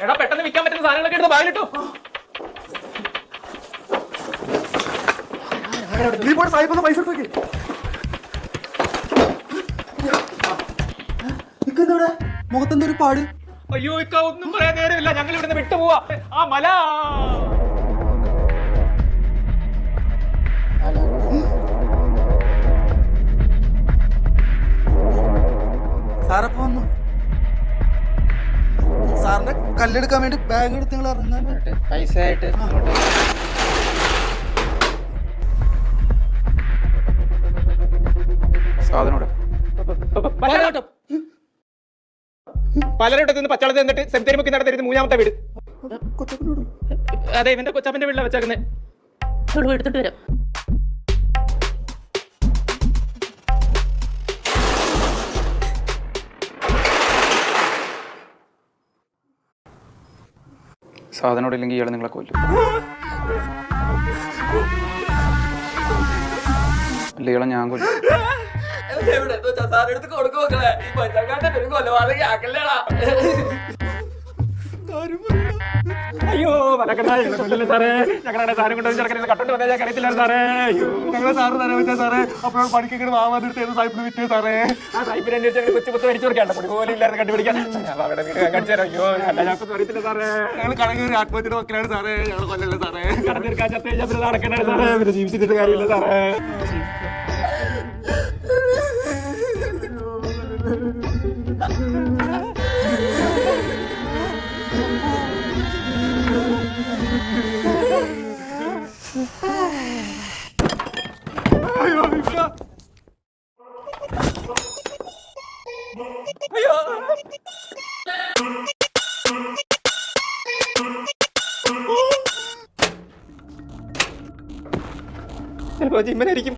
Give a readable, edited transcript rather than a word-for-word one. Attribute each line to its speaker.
Speaker 1: എടാ പെട്ടെന്ന് വിൽക്കാൻ പറ്റുന്ന സാധനങ്ങളൊക്കെ എടുത്ത് ബാഗിലിട്ടു.
Speaker 2: നീ പോയി സാഹിബ് പൈസ എടുത്ത് നിൽക്കുന്നവിടെ മുഖത്തെന്താ ഒരു പാട്?
Speaker 1: അയ്യോ ഇക്ക ഒന്നും പറയാൻ നേരമില്ല, ഞങ്ങൾ ഇവിടുന്ന് വിട്ടുപോവാ. ആ മല
Speaker 2: സാറപ്പോ വന്നു. സാറിന്റെ കല്ലെടുക്കാൻ വേണ്ടി ബാഗ് എടുത്ത് നിങ്ങൾ ഇറങ്ങാൻ
Speaker 1: പൈസ ആയിട്ട് സാധനം പലരോട്ടത്ത് നിന്ന് പച്ചവളത്ത് നിന്നിട്ട് സെമിത്തേരി മുക്കി നടന്നിരുന്ന് മൂന്നാമത്തെ വീട്. അതെ ഇവന്റെ കൊച്ചാപ്പന്റെ വീട്ടിലാണ് വെച്ചേക്കുന്നത്.
Speaker 3: എടുത്തിട്ട് വരാം.
Speaker 1: സാധനം ഇല്ലെങ്കിൽ ഇയാൾ നിങ്ങളെ കൊല്ലും. അല്ല ഇയാളെ ഞാൻ കൊല്ലും. അയ്യോ കൊല്ലല്ലേ സാറേ, ഞങ്ങളുടെ സാധനം കൊണ്ട് ചെറുക്കനെ കട്ടോണ്ട് വന്നാൽ ഞാൻ അറിയത്തില്ല സാറേ. അയ്യോ
Speaker 2: ഞങ്ങളെ സാറ് തരാൻ വെച്ചാൽ സാറേ അപ്പോൾ പണിക്കൊക്കെ വാങ്ങാതിരുത്തേന്ന് സാഹിബിന് വിറ്റേ സാറേ.
Speaker 1: ആ സാഹിബിനെ അന്വേഷിച്ച് കൊച്ചു കൊച്ചു മേടിച്ചു കൊടുക്കാണ്ട് പൊടി പോലും ഇല്ലാതെ കണ്ടുപിടിക്കാൻ അവിടെ കാണിച്ചു തരാം. അയ്യോ ഞങ്ങൾക്ക് അറിയത്തില്ല സാറേ.
Speaker 2: ഞങ്ങൾ കണക്കൊരു ആത്മഹത്യയുടെ മക്കളാണ് സാറേ, ഞങ്ങൾ കൊല്ലല്ലേ സാറേ.
Speaker 1: കടന്നിരിക്കാൻ ചത്ത ഞാൻ പിന്നെ നടക്കണ്ടാണ് സാറേ, പിന്നെ ജീവിച്ചിട്ട് കാര്യമില്ല സാറേ. ചിലപ്പോ ജിമ്മനായിരിക്കും.